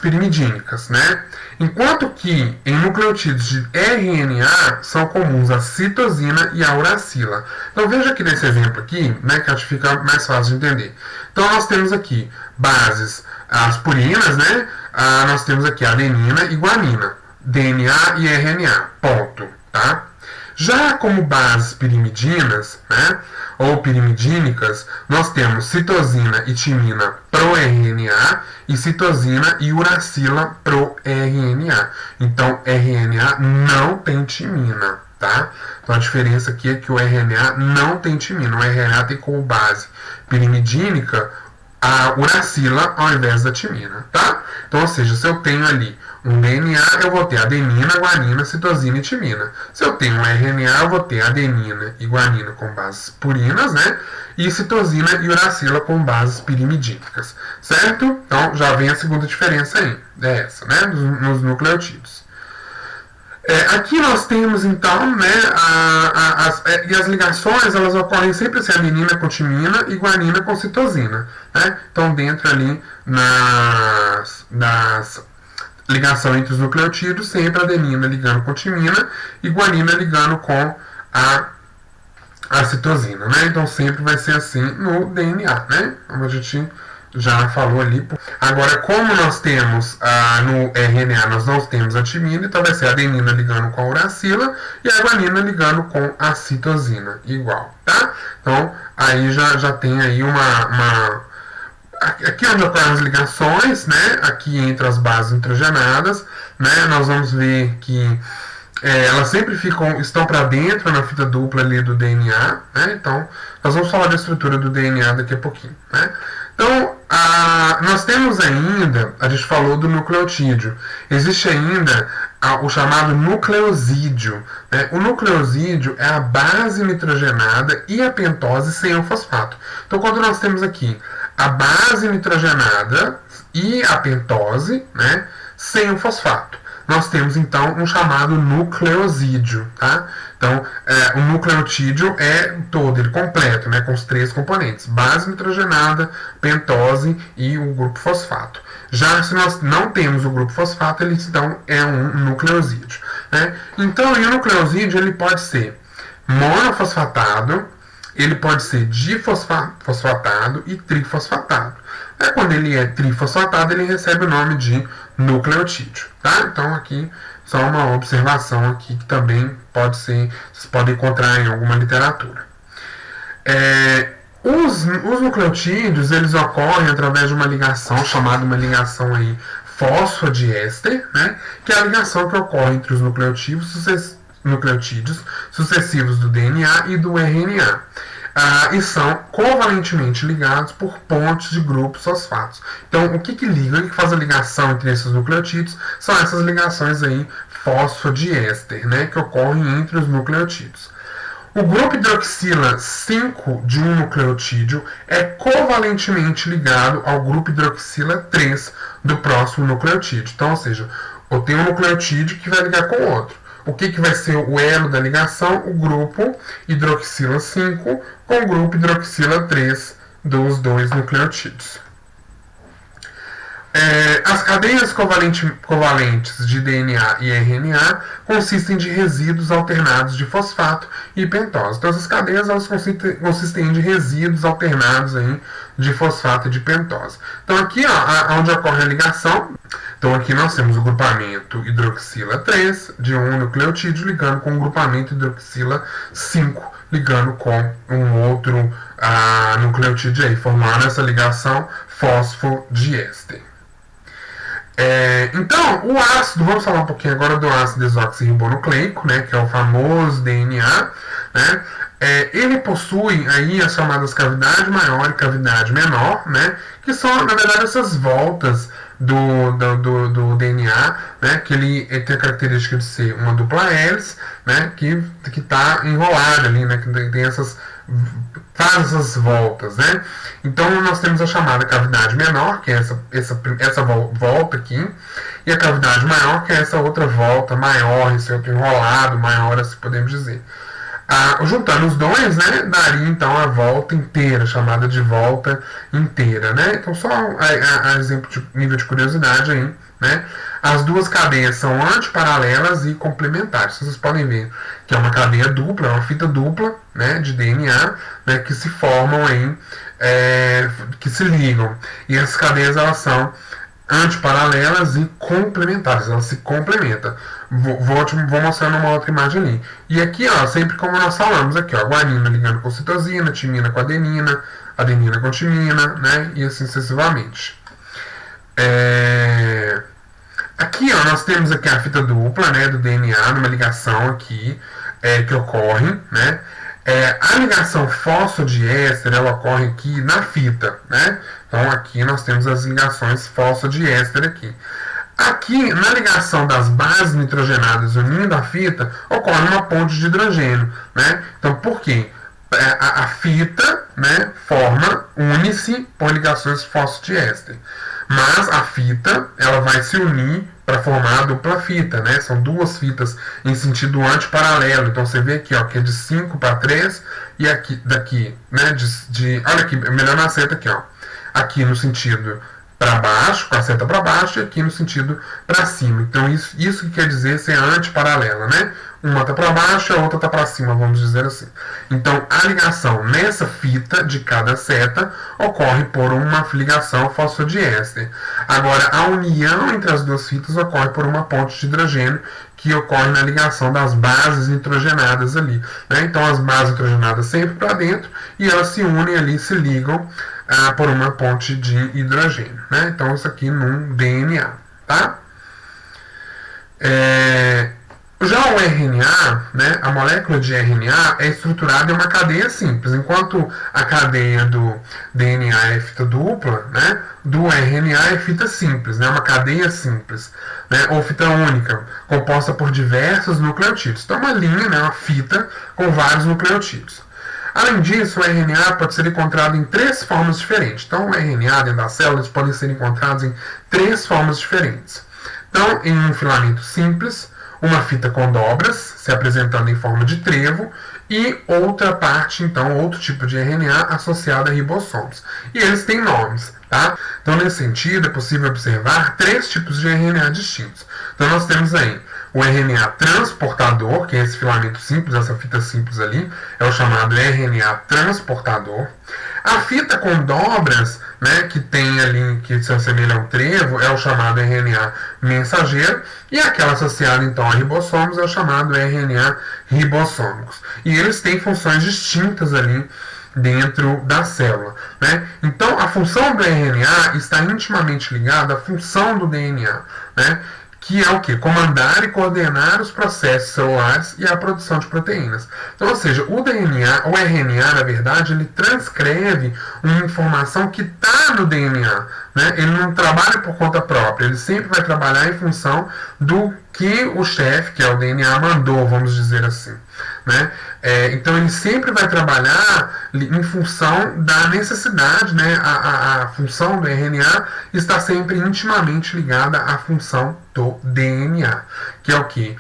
pirimidínicas, né? Enquanto que em nucleotídeos de RNA são comuns a citosina e a uracila. Então veja aqui nesse exemplo aqui, né, que acho que fica mais fácil de entender. Então nós temos aqui bases, as purinas, né? Nós temos aqui adenina e guanina, DNA e RNA, ponto, tá? Já como bases pirimidinas, né, ou pirimidínicas, nós temos citosina e timina pro RNA e citosina e uracila pro RNA. Então, RNA não tem timina, tá? Então, a diferença aqui é que o RNA não tem timina. O RNA tem como base pirimidínica a uracila ao invés da timina, tá? Então, ou seja, se eu tenho ali um DNA, eu vou ter adenina, guanina, citosina e timina. Se eu tenho um RNA, eu vou ter adenina e guanina com bases purinas, né? E citosina e uracila com bases pirimidínicas, certo? Então, já vem a segunda diferença aí, é essa, né? Nos nucleotídeos. Aqui nós temos, então, né, e as ligações, elas ocorrem sempre assim, adenina com timina e guanina com citosina, né? Então, dentro ali, nas ligação entre os nucleotídeos, sempre adenina ligando com timina e guanina ligando com a citosina, né? Então sempre vai ser assim no DNA, né? Como a gente já falou ali. Agora, como nós temos no RNA, nós não temos a timina, então vai ser a adenina ligando com a uracila e a guanina ligando com a citosina, igual, tá? Então, aí já tem aí aqui onde ocorrem as ligações, né, aqui entre as bases nitrogenadas, né, nós vamos ver que elas sempre estão para dentro na fita dupla ali do DNA, né, então nós vamos falar da estrutura do DNA daqui a pouquinho, né. Então, nós temos ainda, a gente falou do nucleotídeo, existe ainda o chamado nucleosídeo, né? O nucleosídeo é a base nitrogenada e a pentose sem o fosfato. Então, quando nós temos aqui a base nitrogenada e a pentose, né, sem o fosfato, nós temos então um chamado nucleosídeo, tá? Então, o nucleotídeo é todo, ele completo, né, com os três componentes, base nitrogenada, pentose e o grupo fosfato. Já se nós não temos o grupo fosfato, ele então é um nucleosídeo, né? Então, o nucleosídeo ele pode ser monofosfatado, ele pode ser difosfatado e trifosfatado. Quando ele é trifosfatado, ele recebe o nome de nucleotídeo, tá? Então, aqui só uma observação aqui que também pode ser, vocês podem encontrar em alguma literatura. Os nucleotídeos, eles ocorrem através de uma ligação chamada uma ligação aí fosfodiéster, né, que é a ligação que ocorre entre os nucleotídeos sucessivos do DNA e do RNA. E são covalentemente ligados por pontes de grupos fosfatos. Então, o que liga, o que faz a ligação entre esses nucleotídeos são essas ligações aí fosfodiéster, né, que ocorrem entre os nucleotídeos. O grupo hidroxila 5 de um nucleotídeo é covalentemente ligado ao grupo hidroxila 3 do próximo nucleotídeo. Então, ou seja, eu tenho um nucleotídeo que vai ligar com o outro. O que vai ser o elo da ligação? O grupo hidroxila 5 com o grupo hidroxila 3 dos dois nucleotídeos. As cadeias covalentes de DNA e RNA consistem de resíduos alternados de fosfato e pentose. Então, essas cadeias elas consistem de resíduos alternados aí de fosfato e de pentose. Então, aqui, onde ocorre a ligação, então aqui nós temos o grupamento hidroxila 3 de um nucleotídeo ligando com o grupamento hidroxila 5 ligando com um outro nucleotídeo aí, formando essa ligação fosfodiéster. Então, o ácido, vamos falar um pouquinho agora do ácido desoxirribonucleico, né, que é o famoso DNA, né, ele possui aí as chamadas cavidade maior e cavidade menor, né, que são, na verdade, essas voltas do DNA, né, que ele tem a característica de ser uma dupla hélice, né, que está enrolada ali, né, que tem faz essas voltas, né? Então nós temos a chamada cavidade menor, que é essa volta aqui, e a cavidade maior, que é essa outra volta maior, esse outro enrolado maior, assim podemos dizer. Juntando os dois, né, daria então a volta inteira, chamada de volta inteira, né? Então só a exemplo de nível de curiosidade aí, né? As duas cadeias são antiparalelas e complementares. Vocês podem ver que é uma cadeia dupla, é uma fita dupla, né, de DNA, né, que se formam aí, que se ligam. E essas cadeias elas são antiparalelas e complementares, elas se complementam. Vou mostrar numa outra imagem ali. E aqui, ó, sempre como nós falamos aqui, ó, guanina ligando com citosina, timina com adenina, adenina com timina, né, e assim sucessivamente. Aqui, ó, nós temos aqui a fita dupla, né, do DNA, numa ligação aqui, que ocorre, né. A ligação fosfodiéster, ela ocorre aqui na fita, né. Então, aqui nós temos as ligações fosfodiéster aqui. Aqui, na ligação das bases nitrogenadas unindo a fita, ocorre uma ponte de hidrogênio, né. Então, por quê? A fita, né, une-se por ligações fosfodiéster. Mas a fita, ela vai se unir para formar a dupla fita, né? São duas fitas em sentido antiparalelo. Então você vê aqui, ó, que é de 5 para 3 e aqui, daqui, né, olha aqui, melhor na seta aqui, ó. Aqui no sentido para baixo, com a seta para baixo, e aqui no sentido para cima. Então isso que quer dizer ser antiparalela, né? Uma está para baixo e a outra está para cima, vamos dizer assim. Então, a ligação nessa fita de cada seta ocorre por uma ligação fosfodiéster. Agora, a união entre as duas fitas ocorre por uma ponte de hidrogênio que ocorre na ligação das bases nitrogenadas ali, né? Então, as bases nitrogenadas sempre para dentro e elas se unem ali, se ligam por uma ponte de hidrogênio, né? Então, isso aqui num DNA, tá? Já o RNA, né, a molécula de RNA é estruturada em uma cadeia simples, enquanto a cadeia do DNA é fita dupla, né, do RNA é fita simples, né, uma cadeia simples, né, ou fita única, composta por diversos nucleotídeos. Então, uma linha, né, uma fita com vários nucleotídeos. Além disso, o RNA pode ser encontrado em 3 formas diferentes. Então, o RNA dentro das células podem ser encontrados em 3 formas diferentes. Então, em um filamento simples, uma fita com dobras, se apresentando em forma de trevo, e outra parte, então, outro tipo de RNA associado a ribossomos. E eles têm nomes, tá? Então, nesse sentido, é possível observar 3 tipos de RNA distintos. Então, nós temos aí o RNA transportador, que é esse filamento simples, essa fita simples ali, é o chamado RNA transportador. A fita com dobras, né, que tem ali, que se assemelha a um trevo, é o chamado RNA mensageiro, e aquela associada então a ribossomos é o chamado RNA ribossômicos. E eles têm funções distintas ali dentro da célula, né? Então, a função do RNA está intimamente ligada à função do DNA, né? Que é o que? Comandar e coordenar os processos celulares e a produção de proteínas. Então, ou seja, o RNA, na verdade, ele transcreve uma informação que está no DNA. Né? Ele não trabalha por conta própria, ele sempre vai trabalhar em função do que o chefe, que é o DNA, mandou, vamos dizer assim. Né? Então ele sempre vai trabalhar em função da necessidade, né? A função do RNA está sempre intimamente ligada à função do DNA, que é o que?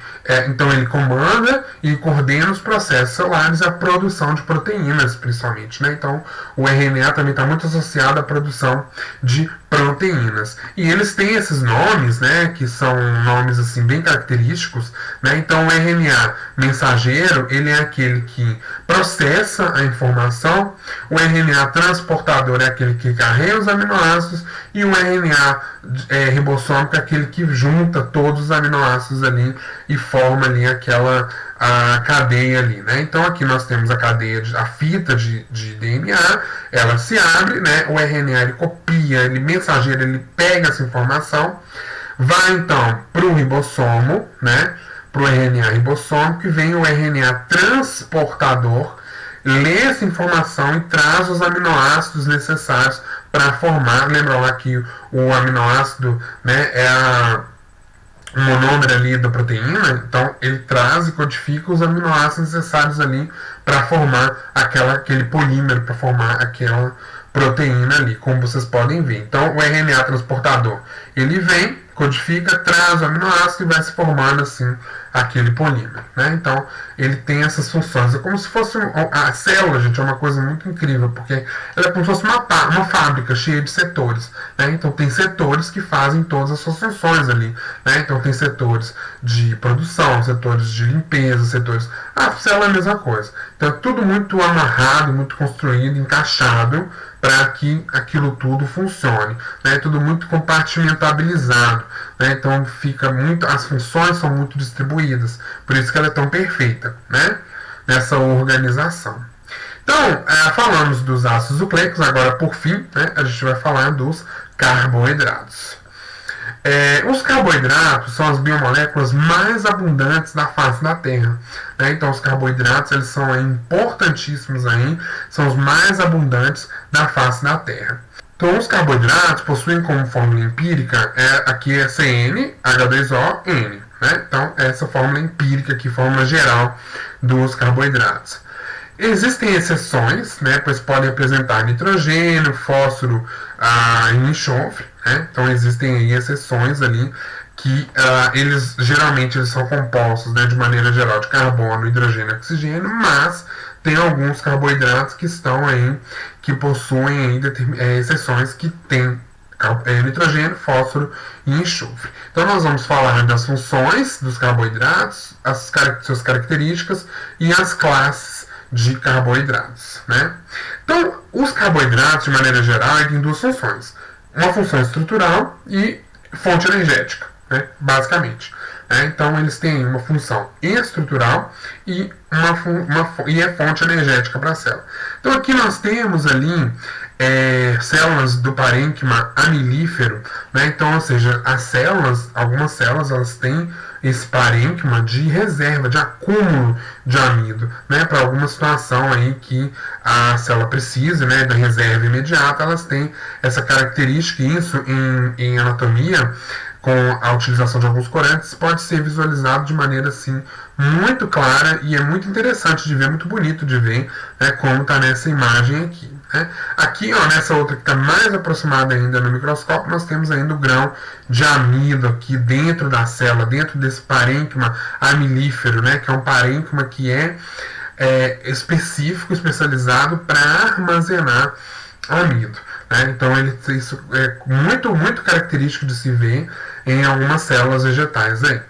Então ele comanda e coordena os processos celulares e a produção de proteínas, principalmente. Né? Então o RNA também está muito associado à produção de proteínas. E eles têm esses nomes, né, que são nomes assim bem característicos, né? Então o RNA mensageiro, ele é aquele que processa a informação, o RNA transportador é aquele que carrega os aminoácidos e o RNA ribossômico é aquele que junta todos os aminoácidos ali e forma ali aquela a cadeia ali, né? Então aqui nós temos a cadeia, a fita de DNA, ela se abre, né? O RNA ele copia, ele mensageiro, ele pega essa informação, vai então para o ribossomo, né? Para o RNA ribossômico, e vem o RNA transportador, lê essa informação e traz os aminoácidos necessários para formar. Lembra lá que o aminoácido, né, é o monômero ali da proteína, então ele traz e codifica os aminoácidos necessários ali para formar aquele polímero, para formar aquela proteína ali, como vocês podem ver. Então o RNA transportador, ele vem, codifica, traz o aminoácido e vai se formando assim aquele polímero, né? Então ele tem essas funções. É como se fosse a célula, gente, é uma coisa muito incrível, porque ela é como se fosse uma fábrica cheia de setores, né? Então tem setores que fazem todas as suas funções ali, né? Então tem setores de produção, setores de limpeza, setores... A célula é a mesma coisa. Então é tudo muito amarrado, muito construído, encaixado para que aquilo tudo funcione, né? Tudo muito compartimentabilizado, né? Então fica muito, as funções são muito distribuídas, por isso que ela é tão perfeita, né? Nessa organização. Então, falamos dos ácidos nucleicos, agora por fim, né, a gente vai falar dos carboidratos. Os carboidratos são as biomoléculas mais abundantes da face da Terra. Né? Então, os carboidratos eles são importantíssimos aí, são os mais abundantes da face da Terra. Então, os carboidratos possuem como fórmula empírica, aqui é CnH2O, né? Então, essa fórmula empírica aqui, fórmula geral dos carboidratos. Existem exceções, né, pois podem apresentar nitrogênio, fósforo e enxofre. Né? Então existem aí exceções ali que geralmente eles são compostos, né, de maneira geral de carbono, hidrogênio e oxigênio, mas tem alguns carboidratos que estão aí, que possuem aí exceções que têm nitrogênio, fósforo e enxofre. Então nós vamos falar das funções dos carboidratos, suas características e as classes de carboidratos, né? Então, os carboidratos, de maneira geral, têm duas funções. Uma função estrutural e fonte energética, né? Basicamente. Então, eles têm uma função estrutural e é fonte energética para a célula. Então, aqui nós temos ali células do parênquima amilífero, né? Então, ou seja, algumas células, elas têm esse parênquima de reserva, de acúmulo de amido, né? Para alguma situação aí que a célula precise, né, da reserva imediata, elas têm essa característica, e isso em anatomia, com a utilização de alguns corantes, pode ser visualizado de maneira assim muito clara, e é muito interessante de ver, muito bonito de ver, né, como está nessa imagem aqui. Né? Aqui, ó, nessa outra que está mais aproximada ainda no microscópio, nós temos ainda o grão de amido aqui dentro da célula, dentro desse parênquima amilífero, né, que é um parênquima que específico, especializado para armazenar amido. Né? Então isso é muito, muito característico de se ver em algumas células vegetais aí.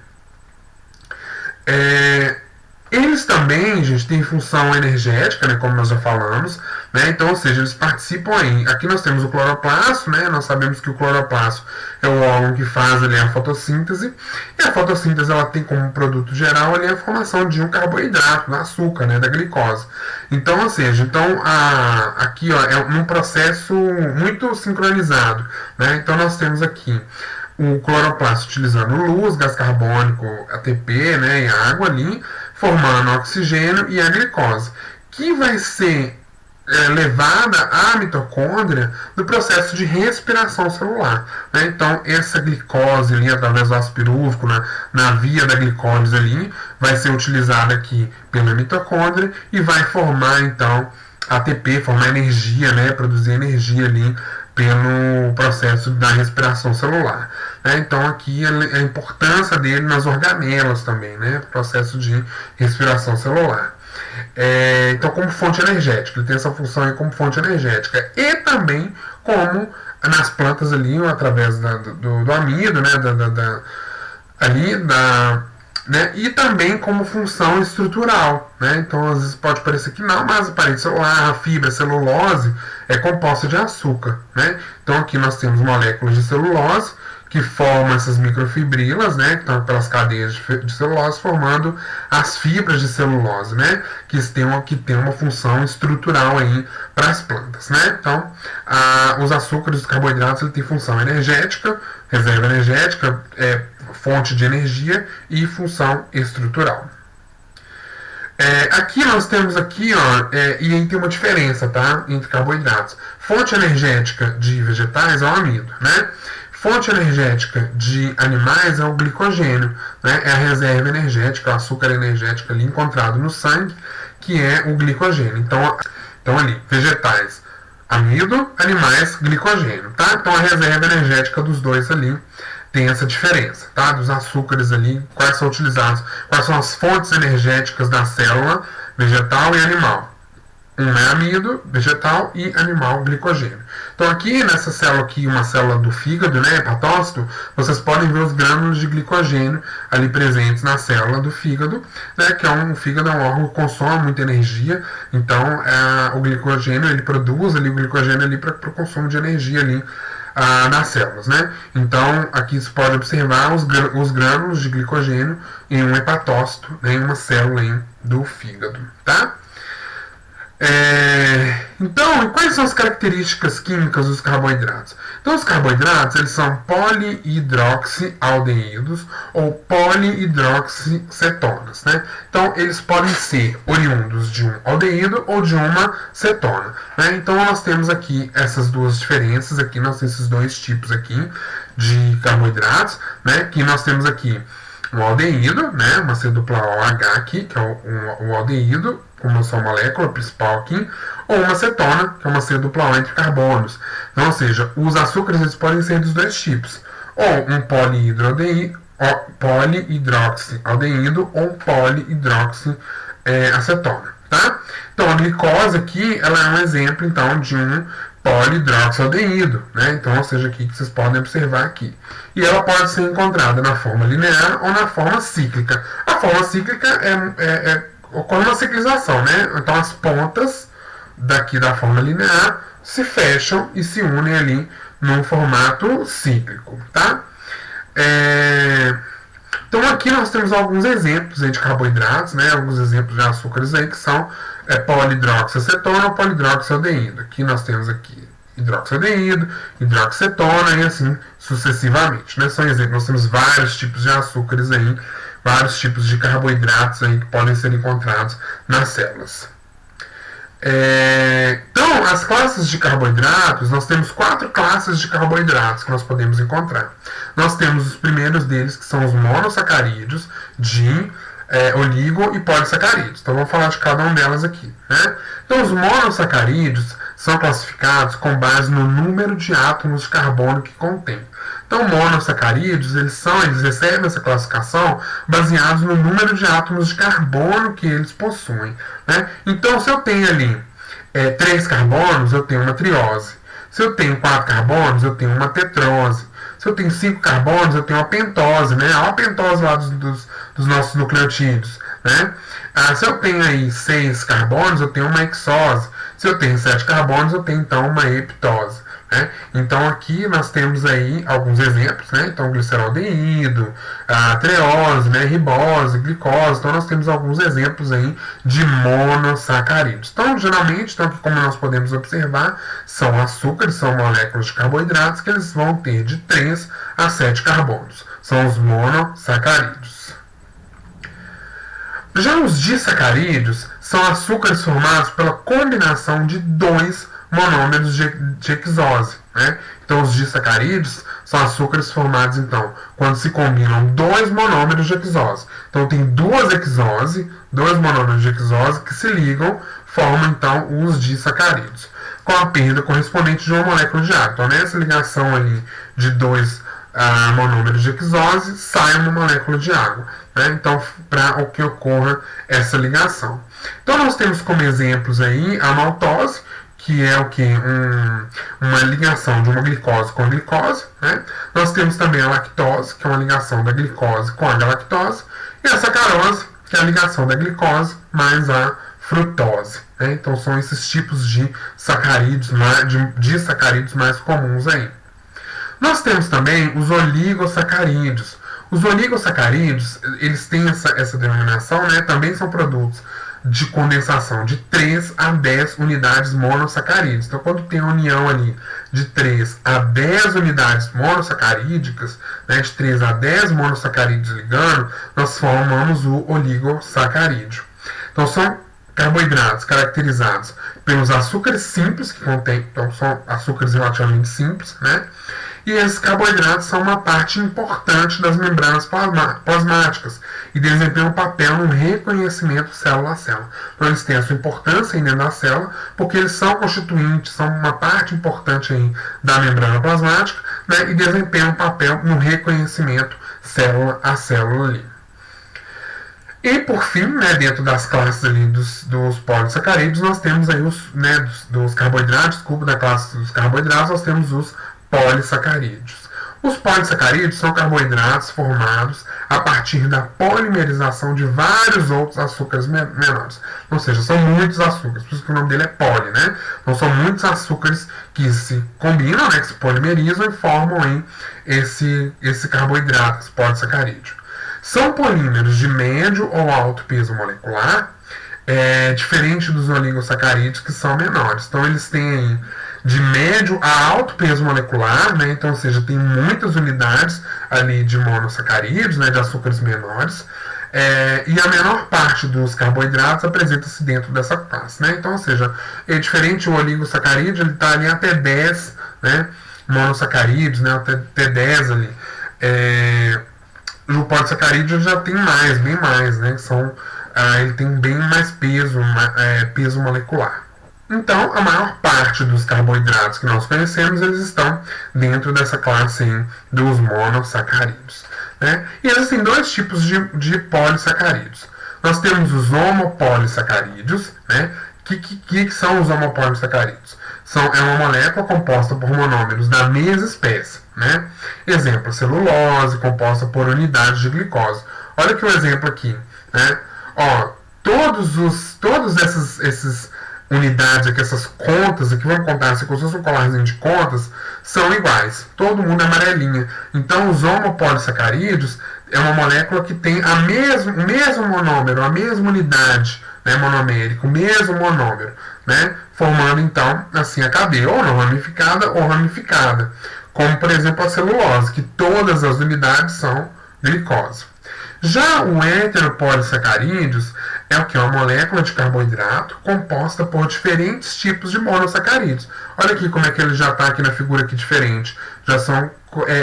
Eles também, gente, têm função energética, né, como nós já falamos, né, então, ou seja, eles participam aí. Aqui nós temos o cloroplasto, né, nós sabemos que o cloroplasto é o órgão que faz ali a fotossíntese, e a fotossíntese ela tem como produto geral ali a formação de um carboidrato, do açúcar, né, da glicose. Então, ou seja, então, aqui ó, é um processo muito sincronizado, né, então nós temos aqui o cloroplasto utilizando luz, gás carbônico, ATP, né, e água ali, formando oxigênio e a glicose, que vai ser levada à mitocôndria no processo de respiração celular. Né? Então, essa glicose ali, através do ácido pirúvico, na via da glicólise ali, vai ser utilizada aqui pela mitocôndria e vai formar, então, ATP, formar energia, né? Produzir energia ali pelo processo da respiração celular. Né? Então, aqui a importância dele nas organelas também, né? Processo de respiração celular. Então, como fonte energética, ele tem essa função aí como fonte energética. E também como nas plantas ali, através do amido, né? Né? E também como função estrutural. Né? Então, às vezes pode parecer que não, mas a parede celular, a fibra, a celulose é composta de açúcar. Né? Então, aqui nós temos moléculas de celulose que formam essas microfibrilas, né, que estão pelas cadeias de celulose, formando as fibras de celulose, né, que tem uma função estrutural aí para as plantas, né. Então, os açúcares e os carboidratos ele tem função energética, reserva energética, fonte de energia e função estrutural. Aqui nós temos aqui, ó, e aí tem uma diferença, tá, entre carboidratos. Fonte energética de vegetais é o amido, né? Fonte energética de animais é o glicogênio, né? É a reserva energética, o açúcar energético ali encontrado no sangue, que é o glicogênio. Então ali, vegetais, amido, animais, glicogênio, tá? Então a reserva energética dos dois ali tem essa diferença, tá? Dos açúcares ali, quais são utilizados, quais são as fontes energéticas da célula vegetal e animal. Um é amido, vegetal, e animal, glicogênio. Então aqui nessa célula aqui, uma célula do fígado, né, hepatócito, vocês podem ver os grânulos de glicogênio ali presentes na célula do fígado, né, que o fígado é um órgão que consome muita energia, então o glicogênio, ele produz ali o glicogênio ali para o consumo de energia ali nas células, né? Então aqui você pode observar os grânulos de glicogênio em um hepatócito, né, em uma célula aí do fígado, tá? Então, e quais são as características químicas dos carboidratos? Então, os carboidratos eles são polihidroxialdeídos ou polihidroxicetonas, né? Então, eles podem ser oriundos de um aldeído ou de uma cetona, né? Então, nós temos aqui essas duas diferenças, aqui nós temos esses dois tipos aqui de carboidratos, né? Que nós temos aqui um aldeído, né? Uma C-OH aqui, que é o aldeído, com uma só molécula principal aqui, ou uma cetona, que é uma C-OH entre carbonos. Então, ou seja, os açúcares eles podem ser dos dois tipos, ou um polihidroxialdeído ou um polihidroxiacetona, tá? Então, a glicose aqui, ela é um exemplo, então, de um polihidroxialdeído, né? Então, ou seja, aqui que vocês podem observar aqui. E ela pode ser encontrada na forma linear ou na forma cíclica. A forma cíclica ocorre uma ciclização, né? Então as pontas daqui da forma linear se fecham e se unem ali num formato cíclico, tá? Então aqui nós temos alguns exemplos aí de carboidratos, né? Alguns exemplos de açúcares aí que são polihidroxiacetona ou polihidroxialdeído. Aqui nós temos aqui hidroxialdeído, hidroxicetona e assim sucessivamente, né? São exemplos. Nós temos vários tipos de açúcares aí, vários tipos de carboidratos aí que podem ser encontrados nas células. Então, as classes de carboidratos, nós temos 4 classes de carboidratos que nós podemos encontrar. Nós temos os primeiros deles, que são os monossacarídeos, oligo e polissacarídeos. Então, vamos falar de cada uma delas aqui, né? Então, os monossacarídeos são classificados com base no número de átomos de carbono que contém. Então, monossacarídeos, eles recebem essa classificação baseados no número de átomos de carbono que eles possuem, né? Então, se eu tenho ali 3 carbonos, eu tenho uma triose. Se eu tenho 4 carbonos, eu tenho uma tetrose. Se eu tenho 5 carbonos, eu tenho uma pentose, né? Olha a pentose lá dos nossos nucleotídeos, né? Se eu tenho aí 6 carbonos, eu tenho uma hexose. Se eu tenho 7 carbonos, eu tenho então uma heptose. Né? Então aqui nós temos aí alguns exemplos, né? Então gliceraldeído, a treose, né? Ribose, glicose. Então nós temos alguns exemplos aí de monossacarídeos. Então geralmente, então, como nós podemos observar, são açúcares, são moléculas de carboidratos que eles vão ter de 3 a 7 carbonos. São os monossacarídeos. Já os disacarídeos são açúcares formados pela combinação de 2 monômeros de hexose. Né? Então, os disacarídeos são açúcares formados, então, quando se combinam 2 monômeros de hexose. Então, tem 2 hexose, 2 monômeros de hexose que se ligam, formam, então, os disacarídeos, com a perda correspondente de uma molécula de água. Então, nessa ligação ali de 2 monômeros de hexose, sai uma molécula de água. Né? Então, para que ocorra essa ligação. Então, nós temos como exemplos aí a maltose, que é o que? Uma ligação de uma glicose com a glicose. Né? Nós temos também a lactose, que é uma ligação da glicose com a galactose. E a sacarose, que é a ligação da glicose mais a frutose. Né? Então, são esses tipos de sacarídeos, de sacarídeos mais comuns aí. Nós temos também os oligosacarídeos. Os oligosacarídeos, eles têm essa denominação, né? Também são produtos de condensação de 3 a 10 unidades monossacarídeas. Então, quando tem a união ali de 3 a 10 unidades monossacarídicas, né, de 3 a 10 monossacarídeos ligando, nós formamos o oligosacarídeo. Então, são carboidratos caracterizados pelos açúcares simples que contém, então são açúcares relativamente simples, né? E esses carboidratos são uma parte importante das membranas plasmáticas e desempenham um papel no reconhecimento célula a célula. Então eles têm a sua importância dentro da célula, porque eles são constituintes, são uma parte importante aí da membrana plasmática, né? E desempenham um papel no reconhecimento célula a célula ali. E por fim, né, dentro das classes ali dos polissacarídeos, nós temos aí dos carboidratos, da classe dos carboidratos, nós temos os polissacarídeos. Os polissacarídeos são carboidratos formados a partir da polimerização de vários outros açúcares menores. Ou seja, são muitos açúcares, por isso que o nome dele é poli, né? Então são muitos açúcares que se combinam, né, que se polimerizam e formam aí esse carboidrato, esse polissacarídeo. São polímeros de médio ou alto peso molecular, diferente dos oligosacarídeos que são menores. Então eles têm de médio a alto peso molecular, né? Então, ou seja, tem muitas unidades ali de monossacarídeos, né, de açúcares menores, e a menor parte dos carboidratos apresenta-se dentro dessa classe. Né? Então, ou seja, é diferente o oligosacarídeo, ele está ali até 10, né, monossacarídeos, né, até 10 ali. O polissacarídeo já tem mais, bem mais, né? Ele tem bem mais peso molecular. Então, a maior parte dos carboidratos que nós conhecemos, eles estão dentro dessa classe aí, dos monossacarídeos. Né? E existem 2 tipos de polissacarídeos. Nós temos os homopolissacarídeos. Né? Que são os homopolissacarídeos? É uma molécula composta por monômeros da mesma espécie. Né? Exemplo, celulose, composta por unidades de glicose. Olha aqui o exemplo aqui. Né? Todos esses unidades aqui, essas contas aqui, vamos contar assim, como se fosse um colarzinho de contas, são iguais. Todo mundo é amarelinha. Então, os homopolissacarídeos é uma molécula que tem o mesmo monômero, a mesma unidade, né, monomérica, o mesmo monômero, né, formando, então, assim, a cadeia, ou não ramificada ou ramificada. Como, por exemplo, a celulose, que todas as unidades são glicose. Já o heteropolissacarídeos é o que? Uma molécula de carboidrato composta por diferentes tipos de monossacarídeos. Olha aqui como é que ele já está aqui na figura aqui diferente. Já são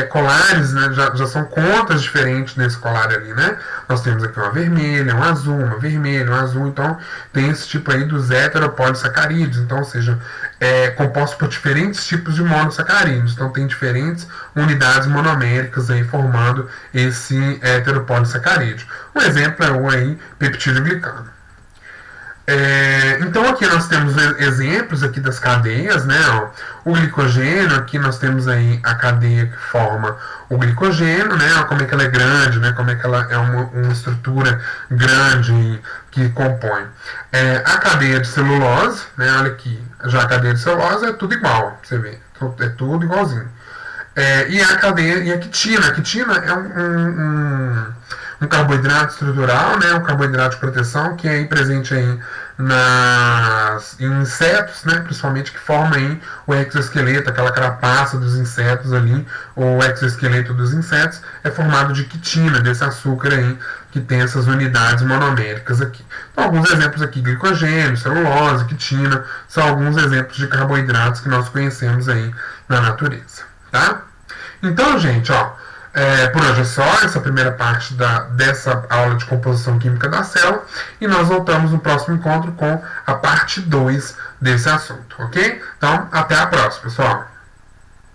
colares, né? já são contas diferentes nesse colar ali, né? Nós temos aqui uma vermelha, um azul, uma vermelha, um azul. Então, tem esse tipo aí dos heteropolissacarídeos. Então, ou seja, composto por diferentes tipos de monossacarídeos. Então, tem diferentes unidades monoméricas aí formando esse heteropolissacarídeo. Um exemplo é o aí peptídeo glicano. Então aqui nós temos exemplos aqui das cadeias, né? Ó, o glicogênio, aqui nós temos aí a cadeia que forma o glicogênio, né? Ó, como é que ela é grande, né? Como é que ela é uma estrutura grande que compõe. A cadeia de celulose, né? Olha aqui, já a cadeia de celulose é tudo igual, você vê, é tudo igualzinho. E a cadeia e a quitina. A quitina é um carboidrato estrutural, né, um carboidrato de proteção que é aí presente aí em insetos, né, principalmente que forma aí o exoesqueleto, aquela carapaça dos insetos ali, o exoesqueleto dos insetos é formado de quitina, desse açúcar aí que tem essas unidades monoméricas aqui. Então, alguns exemplos aqui, glicogênio, celulose, quitina, são alguns exemplos de carboidratos que nós conhecemos aí na natureza, tá? Então, gente, ó, por hoje é só essa primeira parte dessa aula de composição química da célula e nós voltamos no próximo encontro com a parte 2 desse assunto, ok? Então, até a próxima, pessoal!